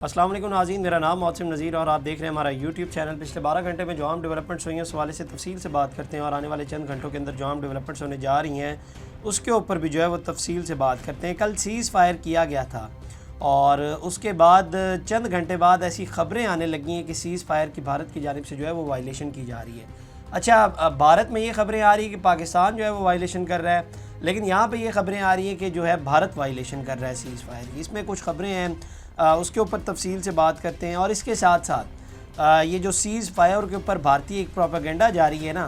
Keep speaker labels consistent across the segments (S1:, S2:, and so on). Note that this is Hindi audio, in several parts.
S1: अस्सलाम वालेकुम नाज़रीन, मेरा नाम मौसम नज़ीर और आप देख रहे हैं हमारा यूट्यूब चैनल। पिछले 12 घंटे में जो आम डेवलपमेंट्स हुई हैं उस हवाले से तफसील से बात करते हैं और आने वाले चंद घंटों के अंदर जो आम डेवलपमेंट्स होने जा रही हैं उसके ऊपर भी जो है वो तफसील से बात करते हैं। कल सीज़ फायर किया गया था और उसके बाद चंद घंटे बाद ऐसी ख़बरें आने लगी हैं कि सीज़ फायर की भारत की जानिब से जो है वो वायलेशन की जा रही है। अच्छा, भारत में ये ख़बरें आ रही है कि पाकिस्तान जो है वो वायलेशन कर रहा है, लेकिन यहाँ पे ये ख़बरें आ रही हैं कि जो है भारत वायलेशन कर रहा है सीज़ फायर की। इसमें कुछ ख़बरें हैं, उसके ऊपर तफसील से बात करते हैं। और इसके साथ साथ ये जो सीज़ फायर के ऊपर भारतीय एक प्रोपेगेंडा जारी है ना,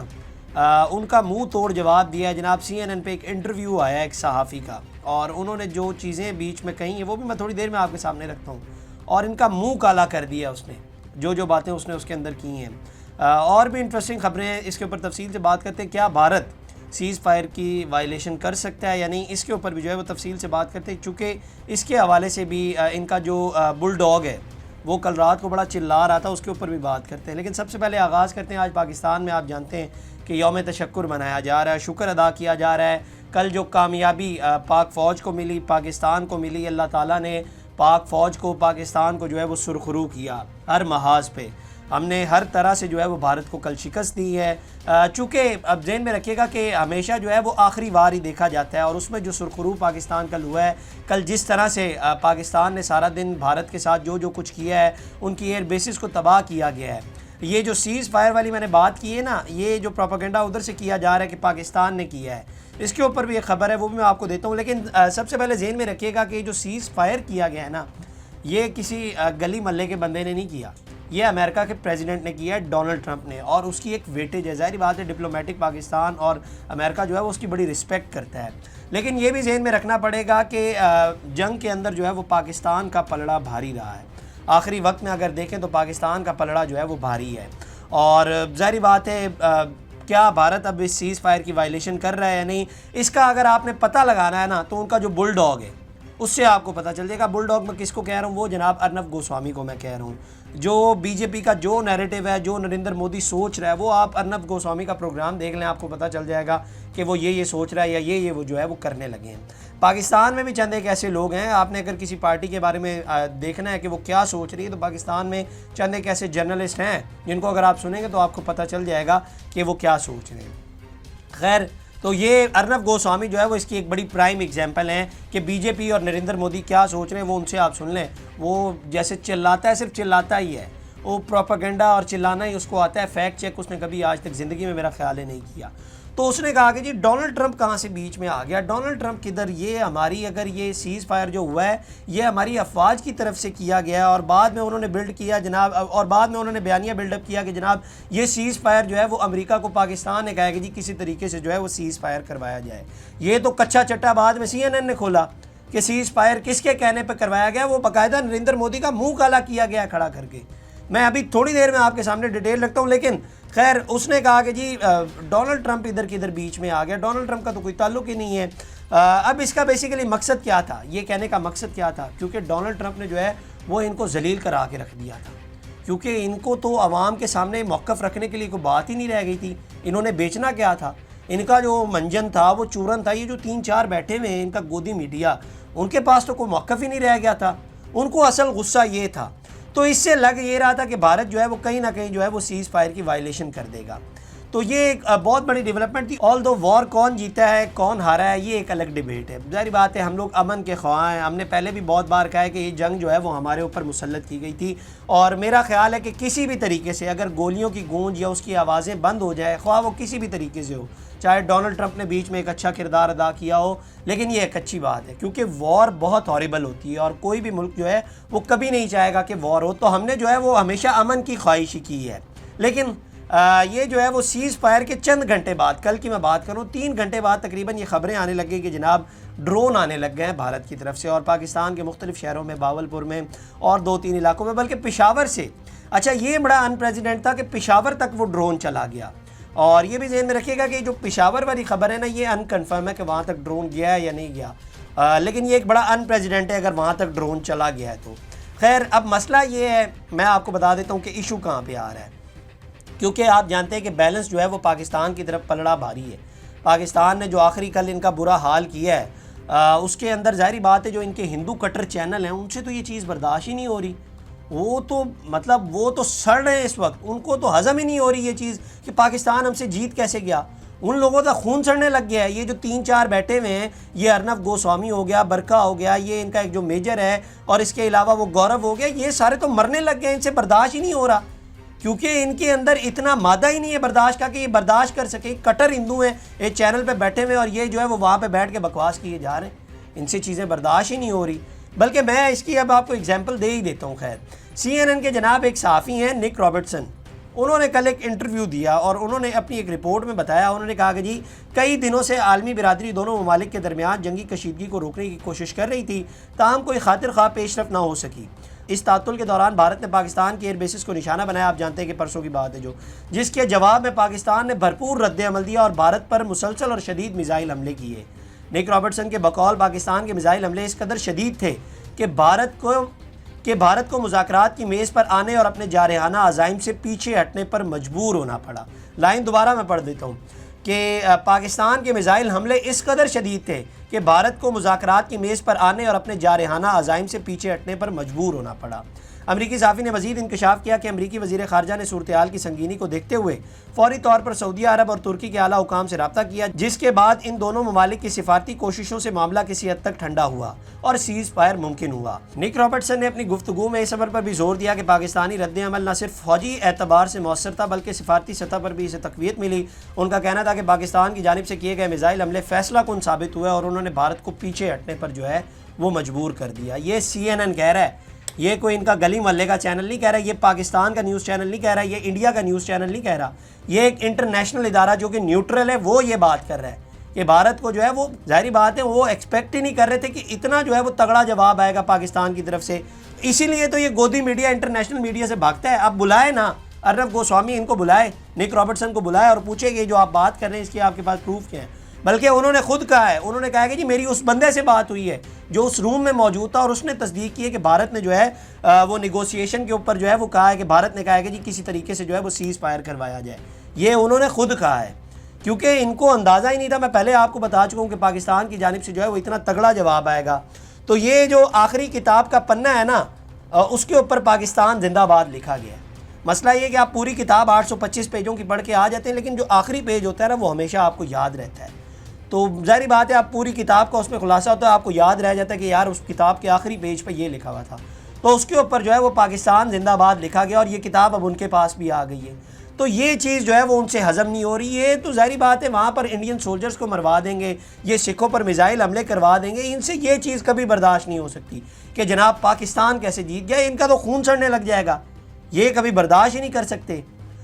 S1: उनका मुंह तोड़ जवाब दिया है। जनाब CNN पे एक इंटरव्यू आया है एक सहाफ़ी का और उन्होंने जो चीज़ें बीच में कही हैं वो भी मैं थोड़ी देर में आपके सामने रखता हूँ और इनका मुँह काला कर दिया उसने, जो बातें उसने उसके अंदर की हैं। और भी इंटरेस्टिंग ख़बरें हैं, इसके ऊपर तफसील से बात करते हैं। क्या भारत सीज़ फायर की वायलेशन कर सकता है या नहीं, इसके ऊपर भी जो है वो तफसील से बात करते हैं, चूँकि इसके हवाले से भी इनका जो बुलडॉग है वो कल रात को बड़ा चिल्ला रहा था, उसके ऊपर भी बात करते हैं। लेकिन सबसे पहले आगाज़ करते हैं। आज पाकिस्तान में आप जानते हैं कि यौम तशक्कुर मनाया जा रहा है, शुक्र अदा किया जा रहा है। कल जो कामयाबी पाक फ़ौज को मिली, पाकिस्तान को मिली, अल्लाह ताला ने पाक फ़ौज को, पाकिस्तान को जो है वो सुरखरू किया। हर महाज पे हमने हर तरह से जो है वो भारत को कल शिकस्त दी है। चूँकि अब ज़हन में रखिएगा कि हमेशा जो है वो आखिरी बार ही देखा जाता है और उसमें जो सुरखरू पाकिस्तान कल हुआ है, कल जिस तरह से पाकिस्तान ने सारा दिन भारत के साथ जो कुछ किया है, उनकी एयर बेसिस को तबाह किया गया है। ये जो सीज़ फायर वाली मैंने बात की है ना, ये जो प्रोपेगेंडा उधर से किया जा रहा है कि पाकिस्तान ने किया है, इसके ऊपर भी एक ख़बर है, वो भी मैं आपको देता हूँ। लेकिन सबसे पहले ज़हन में रखिएगा कि जो सीज़ फायर किया गया है ना, ये किसी गली मोहल्ले के बंदे ने नहीं किया, ये अमेरिका के प्रेसिडेंट ने किया है, डोनाल्ड ट्रंप ने। और उसकी एक वेटेज है, ज़ाहिर बात है डिप्लोमेटिक पाकिस्तान और अमेरिका जो है वो उसकी बड़ी रिस्पेक्ट करता है। लेकिन ये भी ज़हन में रखना पड़ेगा कि जंग के अंदर जो है वो पाकिस्तान का पलड़ा भारी रहा है। आखिरी वक्त में अगर देखें तो पाकिस्तान का पलड़ा जो है वो भारी है और ज़ाहिर बात है क्या भारत अब इस सीज़ फायर की वायलेशन कर रहा है या नहीं, इसका अगर आपने पता लगाना है ना तो उनका जो बुलडॉग है उससे आपको पता चल जाएगा। बुलडॉग मैं किसको कह रहा हूँ, वो जनाब अर्नब गोस्वामी को मैं कह रहा हूँ। जो बीजेपी का जो नैरेटिव है, जो नरेंद्र मोदी सोच रहा है, वो आप अर्नब गोस्वामी का प्रोग्राम देख लें, आपको पता चल जाएगा कि वो ये सोच रहा है या ये वो जो है वो करने लगे हैं। पाकिस्तान में भी चंद एक ऐसे लोग हैं, आपने अगर किसी पार्टी के बारे में देखना है कि वो क्या सोच रही है, तो पाकिस्तान में चंद एक ऐसे जर्नलिस्ट हैं जिनको अगर आप सुनेंगे तो आपको पता चल जाएगा कि वो क्या सोच रहे हैं। खैर, तो ये अर्नब गोस्वामी जो है वो इसकी एक बड़ी प्राइम एग्जांपल है कि बीजेपी और नरेंद्र मोदी क्या सोच रहे हैं, वो उनसे आप सुन लें। वो जैसे चिल्लाता है, सिर्फ चिल्लाता ही है, वो प्रोपेगेंडा और चिल्लाना ही उसको आता है। फैक्ट चेक उसने कभी आज तक ज़िंदगी में मेरा ख्याल है नहीं किया। तो उसने कहा कि जी डोनाल्ड ट्रंप कहाँ से बीच में आ गया, डोनाल्ड ट्रंप किधर, ये हमारी अगर ये सीज़ फायर जो हुआ है ये हमारी अफवाज की तरफ से किया गया और बाद में उन्होंने बिल्ड किया जनाब, और बाद में उन्होंने बयानिया बिल्डअप किया कि जनाब ये सीज़ फायर जो है वो अमेरिका को पाकिस्तान ने कहा कि जी किसी तरीके से जो है वो सीज़ फायर करवाया जाए। ये तो कच्चा चट्टा बाद में CNN ने खोला कि सीज़ फायर किसके कहने पर करवाया गया, वो बाकायदा नरेंद्र मोदी का मुँह काला किया गया खड़ा करके। मैं अभी थोड़ी देर में आपके सामने डिटेल रखता हूँ। लेकिन खैर, उसने कहा कि जी डोनाल्ड ट्रंप इधर किधर बीच में आ गया, डोनाल्ड ट्रंप का तो कोई ताल्लुक ही नहीं है। अब इसका बेसिकली मकसद क्या था, ये कहने का मकसद क्या था, क्योंकि डोनाल्ड ट्रंप ने जो है वो इनको जलील करा के रख दिया था, क्योंकि इनको तो आवाम के सामने मौक़िफ़ रखने के लिए कोई बात ही नहीं रह गई थी। इन्होंने बेचना क्या था, इनका जो मंजन था वो चूरन था। ये जो 3-4 बैठे हुए हैं इनका गोदी मीडिया, उनके पास तो कोई मौक़िफ़ ही नहीं रह गया था। उनको असल गुस्सा ये था, तो इससे लग ये रहा था कि भारत जो है वो कहीं ना कहीं जो है वो सीज़ फायर की वायलेशन कर देगा। तो ये एक बहुत बड़ी डेवलपमेंट थी। ऑल दो वॉर कौन जीता है कौन हारा है ये एक अलग डिबेट है। ज़ाहिर बात है हम लोग अमन के ख्वाह हैं, हमने पहले भी बहुत बार कहा है कि ये जंग जो है वो हमारे ऊपर मुसल्लत की गई थी और मेरा ख्याल है कि किसी भी तरीके से अगर गोलियों की गूंज या उसकी आवाज़ें बंद हो जाए, ख्वाह वो किसी भी तरीके से हो, चाहे डोनाल्ड ट्रंप ने बीच में एक अच्छा किरदार अदा किया हो, लेकिन ये एक अच्छी बात है क्योंकि वॉर बहुत हॉरिबल होती है और कोई भी मुल्क जो है वो कभी नहीं चाहेगा कि वॉर हो। तो हमने जो है वो हमेशा अमन की ख्वाहिश की है। लेकिन ये जो है वो सीज़ फायर के चंद घंटे बाद, कल की मैं बात करूँ 3 घंटे बाद तकरीबन ये ख़बरें आने लगी कि जनाब ड्रोन आने लग गए हैं भारत की तरफ से और पाकिस्तान के मुख्तलिफ़ शहरों में, बावलपुर में और 2-3 इलाकों में, बल्कि पेशावर से। अच्छा, ये बड़ा अनप्रेसिडेंट था कि पेशावर तक वो ड्रोन चला गया। और ये भी ज़हन में रखिएगा कि जो पेशावर वाली ख़बर है ना, ये अनकन्फर्म है कि वहाँ तक ड्रोन गया है या नहीं गया, लेकिन ये एक बड़ा अनप्रेसिडेंट है अगर वहाँ तक ड्रोन चला गया है तो। खैर, अब मसला ये है, मैं आपको बता देता हूँ कि इशू कहाँ पे आ रहा है, क्योंकि आप जानते हैं कि बैलेंस जो है वो पाकिस्तान की तरफ पलड़ा भारी है। पाकिस्तान ने जो आखिरी कल इनका बुरा हाल किया है उसके अंदर ज़ाहिर बात है जो इनके हिंदू कट्टर चैनल हैं उनसे तो ये चीज़ बर्दाश्त ही नहीं हो रही। वो तो मतलब वो तो सड़ रहे हैं इस वक्त, उनको तो हजम ही नहीं हो रही ये चीज़ कि पाकिस्तान हमसे जीत कैसे गया। उन लोगों का खून सड़ने लग गया है। ये जो 3-4 बैठे हुए हैं, ये अर्नब गोस्वामी हो गया, बरका हो गया, ये इनका एक जो मेजर है, और इसके अलावा वो गौरव हो गया, ये सारे तो मरने लग गए। इनसे बर्दाश्त ही नहीं हो रहा, क्योंकि इनके अंदर इतना मादा ही नहीं है बर्दाश्त का कि ये बर्दाश्त कर सके। कट्टर हिंदू हैं, एक चैनल पे बैठे हुए और ये जो है वो वहाँ पे बैठ के बकवास किए जा रहे हैं। इनसे चीज़ें बर्दाश्त ही नहीं हो रही। बल्कि मैं इसकी अब आपको एग्जांपल दे ही देता हूँ। खैर, CNN के जनाब एक सहाफ़ी हैं निक रॉबर्टसन, उन्होंने कल एक इंटरव्यू दिया और उन्होंने अपनी एक रिपोर्ट में बताया, उन्होंने कहा कि जी कई दिनों से आलमी बिरादरी दोनों ममालिक के दरमियान जंगी कशीदगी को रोकने की कोशिश कर रही थी, ताहम कोई खातिर ख्वाह पेशरफ ना हो सकी। इस तातुल के दौरान भारत ने पाकिस्तान के एयर बेसिस को निशाना बनाया। आप जानते हैं कि परसों की बात है जो, जिसके जवाब में पाकिस्तान ने भरपूर रद्द अमल दिया और भारत पर मुसलसल और शदीद मिसाइल हमले किए। निक रॉबर्टसन के बकौल पाकिस्तान के मिसाइल हमले इस कदर शदीद थे कि भारत को मुज़ाकरात की मेज़ पर आने और अपने जारहाना अज़ाइम से पीछे हटने पर मजबूर होना पड़ा। लाइन दोबारा मैं पढ़ देता हूँ कि पाकिस्तान के मिसाइल हमले इस कदर शदीद थे कि भारत को मुज़ाकरात की मेज़ पर आने और अपने जारहाना अज़ाइम से पीछे हटने पर मजबूर होना पड़ा। अमरीकी सहाफ़ी ने मज़ीद इंकशाफ किया कि अमरीकी वज़ीर ख़ारजा ने सूरत-ए-हाल की संगीनी को देखते हुए फ़ौरी तौर पर सऊदी अरब और तुर्की के आला हुकाम से रब्ता किया, जिसके बाद इन दोनों ममालिक की सिफारती कोशिशों से मामला किसी हद तक ठंडा हुआ और सीज़ फायर मुमकिन हुआ। निक रॉबर्टसन ने अपनी गुफ्तगू में इस अमर पर भी जोर दिया कि पाकिस्तानी रद्द अमल न सिर्फ फ़ौजी एतबार से मौसर था बल्कि सिफारती सतह पर भी इसे तक़वियत मिली। उनका कहना था कि पाकिस्तान की जानिब से किए गए मिसाइल हमले फैसला कुन साबित हुए और उन्होंने भारत को पीछे हटने पर जो है वो मजबूर कर दिया। ये CNN कह रहा है, ये कोई इनका गली मोहल्ले का चैनल नहीं कह रहा, ये पाकिस्तान का न्यूज़ चैनल नहीं कह रहा, ये इंडिया का न्यूज़ चैनल नहीं कह रहा, ये एक इंटरनेशनल इदारा जो कि न्यूट्रल है वो ये बात कर रहा है कि भारत को जो है वो, जाहिर बात है वो एक्सपेक्ट ही नहीं कर रहे थे कि इतना जो है वो तगड़ा जवाब आएगा पाकिस्तान की तरफ से। इसीलिए तो ये गोदी मीडिया इंटरनेशनल मीडिया से भागता है। अब बुलाए ना अर्नब गोस्वामी, इनको बुलाए, निक रॉबर्टसन को बुलाए और पूछे कि जो आप बात कर रहे हैं इसकी आपके पास प्रूफ क्या है। बल्कि उन्होंने खुद कहा है, उन्होंने कहा कि जी मेरी उस बंदे से बात हुई है जो उस रूम में मौजूद था और उसने तस्दीक की है कि भारत ने जो है वो निगोशिएशन के ऊपर जो है वो कहा है कि भारत ने कहा है कि जी किसी तरीके से जो है वो सीज़ फायर करवाया जाए। ये उन्होंने खुद कहा है, क्योंकि इनको अंदाज़ा ही नहीं था। मैं पहले आपको बता चुका हूँ कि पाकिस्तान की जानिब से जो है वो इतना तगड़ा जवाब आएगा। तो ये जो आखिरी किताब का पन्ना है ना, उसके ऊपर पाकिस्तान जिंदाबाद लिखा गया है। मसला ये कि आप पूरी किताब 825 पेजों की पढ़ के आ जाते हैं, लेकिन जो आखिरी पेज होता है ना वो हमेशा आपको याद रहता है। तो जाहिर बात है आप पूरी किताब का उसमें खुलासा होता है, आपको याद रह जाता है कि यार उस किताब के आखिरी पेज पर ये लिखा हुआ था। तो उसके ऊपर जो है वो पाकिस्तान जिंदाबाद लिखा गया और ये किताब अब उनके पास भी आ गई है। तो ये चीज़ जो है वो उनसे हज़म नहीं हो रही है। तो जाहिर बात है वहाँ पर इंडियन सोल्जर्स को मरवा देंगे, ये सिखों पर मिसाइल हमले करवा देंगे। इनसे ये चीज़ कभी बर्दाश्त नहीं हो सकती कि जनाब पाकिस्तान कैसे जीत गया, इनका तो खून सड़ने लग जाएगा, ये कभी बर्दाश्त ही नहीं कर सकते।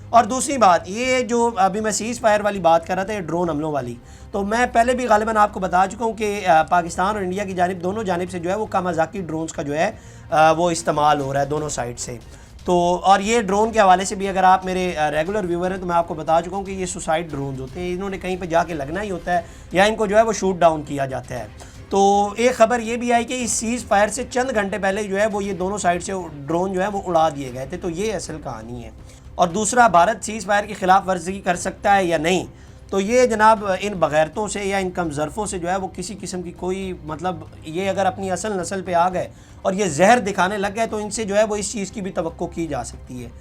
S1: और दूसरी बात, ये जो अभी मैं सीज़ फायर वाली बात कर रहा था, ये ड्रोन हमलों वाली, तो मैं पहले भी गालिबन आपको बता चुका हूँ कि पाकिस्तान और इंडिया की जानिब, दोनों जानिब से जो है वो कामाज़ाकी ड्रोन्स का जो है वो इस्तेमाल हो रहा है दोनों साइड से। तो और ये ड्रोन के हवाले से भी अगर आप मेरे रेगुलर व्यूवर हैं तो मैं आपको बता चुका हूँ कि ये सुसाइड ड्रोन होते हैं, इन्होंने कहीं पर जाके लगना ही होता है या इनको जो है वो शूट डाउन किया जाता है। तो एक ख़बर ये भी आई कि इस सीज़ फायर से चंद घंटे पहले जो है वो ये दोनों साइड से ड्रोन जो है वो उड़ा दिए गए थे। तो ये असल कहानी है। और दूसरा, भारत सीज़ फायर की खिलाफ वर्जी कर सकता है या नहीं, तो ये जनाब इन बगैरतों से या इन कमज़रफ़ों से जो है वो किसी किस्म की कोई मतलब, ये अगर अपनी असल नस्ल पे आ गए और ये जहर दिखाने लग गए तो इनसे जो है वो इस चीज़ की भी तवक्को की जा सकती है।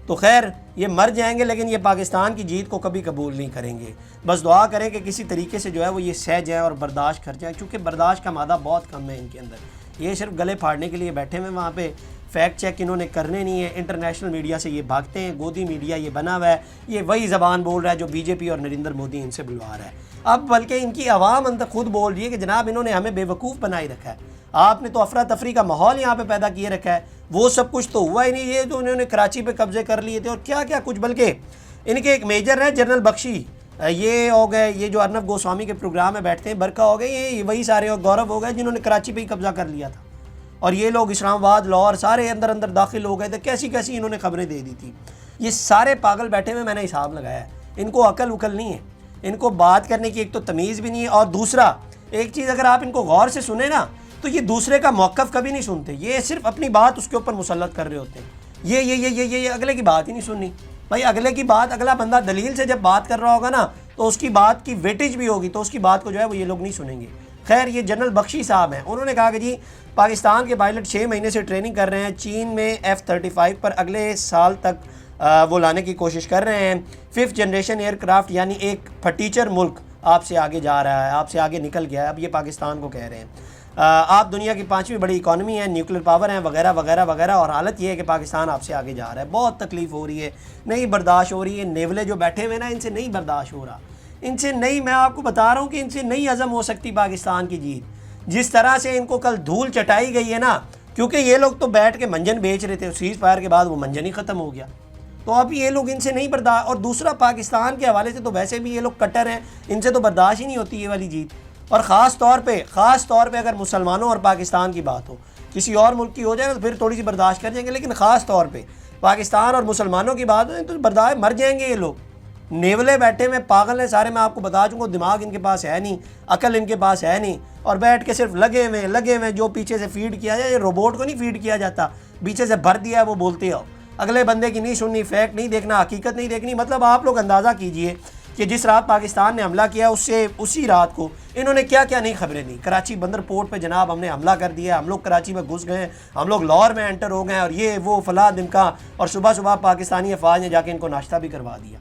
S1: तो खैर ये मर जाएंगे लेकिन ये पाकिस्तान की जीत को कभी कबूल नहीं करेंगे। बस दुआ करें कि किसी तरीके से जो है वो ये सह जाए और बर्दाश्त कर जाए, क्योंकि बर्दाश्त का मादा बहुत कम है इनके अंदर। ये सिर्फ गले फाड़ने के लिए बैठे हुए, वहाँ पे फैक्ट चेक इन्होंने करने नहीं है। इंटरनेशनल मीडिया से ये भागते हैं, गोदी मीडिया ये बना हुआ है, ये वही ज़बान बोल रहा है जो बीजेपी और नरेंद्र मोदी इनसे बुलवा रहा है। अब बल्कि इनकी आवाम अंदर खुद बोल रही है कि जनाब इन्होंने हमें बेवकूफ़ बनाए रखा है, आपने तो अफरा तफरी का माहौल यहाँ पे पैदा किए रखा है, वो सब कुछ तो हुआ ही नहीं। ये तो उन्होंने कराची पे कब्जे कर लिए थे और क्या क्या कुछ, बल्कि इनके एक मेजर है जनरल बख्शी, ये हो गए, ये जो अर्नब गोस्वामी के प्रोग्राम में बैठते हैं, बरका हो गए, ये वही सारे, और गौरव हो गए जिन्होंने कराची पे ही कब्जा कर लिया था। और ये लोग इस्लामाबाद, लाहौर सारे अंदर अंदर दाखिल हो गए थे, कैसी कैसी इन्होंने खबरें दे दी थी। ये सारे पागल बैठे हुए, मैंने हिसाब लगाया है, इनको अकल उकल नहीं है, इनको बात करने की एक तो तमीज़ भी नहीं है। और दूसरा एक चीज़, अगर आप इनको गौर से सुने ना तो ये दूसरे का मौक़िफ़ कभी नहीं सुनते, ये सिर्फ अपनी बात उसके ऊपर मुसल्लत कर रहे होते हैं। ये अगले की बात ही नहीं सुननी भाई। अगले की बात, अगला बंदा दलील से जब बात कर रहा होगा ना तो उसकी बात की वेटेज भी होगी, तो उसकी बात को जो है वो ये लोग नहीं सुनेंगे। खैर ये जनरल बख्शी साहब हैं, उन्होंने कहा कि जी पाकिस्तान के पायलट 6 महीने से ट्रेनिंग कर रहे हैं, चीन में F-35 पर अगले साल तक वो लाने की कोशिश कर रहे हैं। 5th जनरेशन एयरक्राफ्ट यानी एक फटीचर मुल्क आपसे आगे जा रहा है, आपसे आगे निकल गया है, अब ये पाकिस्तान को कह रहे हैं। आप दुनिया की 5वीं बड़ी इकॉनमी है, न्यूक्लियर पावर है, वगैरह वगैरह वगैरह, और हालत ये है कि पाकिस्तान आपसे आगे जा रहा है। बहुत तकलीफ़ हो रही है, नहीं बर्दाश्त हो रही है। नेवले जो बैठे हुए ना, इनसे नहीं बर्दाश्त हो रहा, इनसे नहीं, मैं आपको बता रहा हूँ कि इनसे नहीं हज़म हो सकती पाकिस्तान की जीत। जिस तरह से इनको कल धूल चटाई गई है ना, क्योंकि ये लोग तो बैठ के मंजन बेच रहे थे, सीज़ फायर के बाद वो मंजन ही ख़त्म हो गया, तो अब ये लोग इनसे नहीं बर्दाश्त। और दूसरा, पाकिस्तान के हवाले से तो वैसे भी ये लोग कट्टर हैं, इनसे तो बर्दाश्त ही नहीं होती ये वाली जीत। और ख़ास तौर पे अगर मुसलमानों और पाकिस्तान की बात हो, किसी और मुल्क की हो जाए तो फिर थोड़ी सी बर्दाश्त कर जाएंगे, लेकिन ख़ास तौर पे पाकिस्तान और मुसलमानों की बात हो तो बर्दाश्त, मर जाएंगे ये लोग। नेवले बैठे में पागल हैं सारे, मैं आपको बता चुका हूँ। दिमाग इनके पास है नहीं, अकल इनके पास है नहीं, और बैठ के सिर्फ लगे हुए जो पीछे से फीड किया जाए, ये रोबोट को नहीं फीड किया जाता, पीछे से भर दिया है वो बोलते हो, अगले बंदे की नहीं सुननी, फैक्ट नहीं देखना, हकीकत नहीं देखनी। मतलब आप लोग अंदाज़ा कीजिए कि जिस रात पाकिस्तान ने हमला किया उससे उसी रात को इन्होंने क्या क्या नहीं खबरें दी। कराची बंदर पोर्ट पे जनाब हमने हमला कर दिया, हम लोग कराची में घुस गए, हम लोग लाहौर में एंटर हो गए, और ये वो फला दिमका, और सुबह सुबह पाकिस्तानी अफवाज ने जाके इनको नाश्ता भी करवा दिया।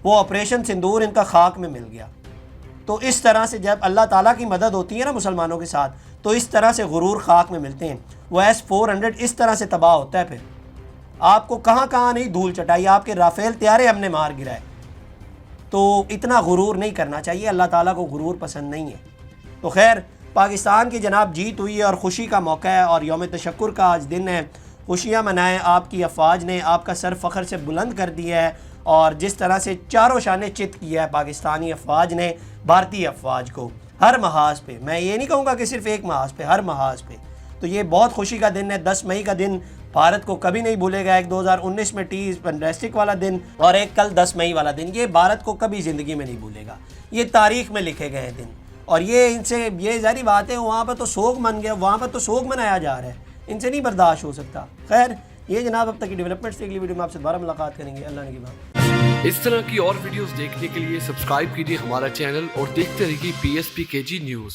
S1: वो ऑपरेशन सिंदूर इनका खाक में मिल गया। तो इस तरह से जब अल्लाह ताला की मदद होती है ना मुसलमानों के साथ, तो इस तरह से गुरूर खाक में मिलते हैं। वो S-400 इस तरह से तबाह होता है, फिर आपको कहाँ कहाँ नहीं धूल चटाई, आपके राफेल त्यारे हमने मार गिराए। तो इतना गुरूर नहीं करना चाहिए, अल्लाह ताला को गुरूर पसंद नहीं है। तो खैर, पाकिस्तान की जनाब जीत हुई है और ख़ुशी का मौका है, और यौम तशक्कुर का आज दिन है, खुशियाँ मनाएं। आपकी अफवाज ने आपका सर फ़ख्र से बुलंद कर दिया है, और जिस तरह से चारों शाने चित किया है पाकिस्तानी अफवाज ने भारतीय अफवाज को, हर महाज पे, मैं ये नहीं कहूँगा कि सिर्फ एक महाज पे, हर महाज पे। तो ये बहुत खुशी का दिन है। 10 मई का दिन भारत को कभी नहीं भूलेगा। एक 2019 में टी फैंटास्टिक वाला दिन, और एक कल 10 मई वाला दिन, ये भारत को कभी ज़िंदगी में नहीं भूलेगा। ये तारीख़ में लिखे गए दिन, और ये इनसे ये जारी बात है, वहाँ पर तो सोग मन गया, वहाँ पर तो सोग मनाया जा रहा है, इनसे नहीं बर्दाश्त हो सकता। खैर, ये जनाब अब तक की डेवलपमेंट्स थी। अगली वीडियो में आपसे दोबारा मुलाकात करेंगे। अल्लाह ने की बात।
S2: इस तरह की और वीडियोस देखने के लिए सब्सक्राइब कीजिए हमारा चैनल और देखते रहिए PSPKG न्यूज़।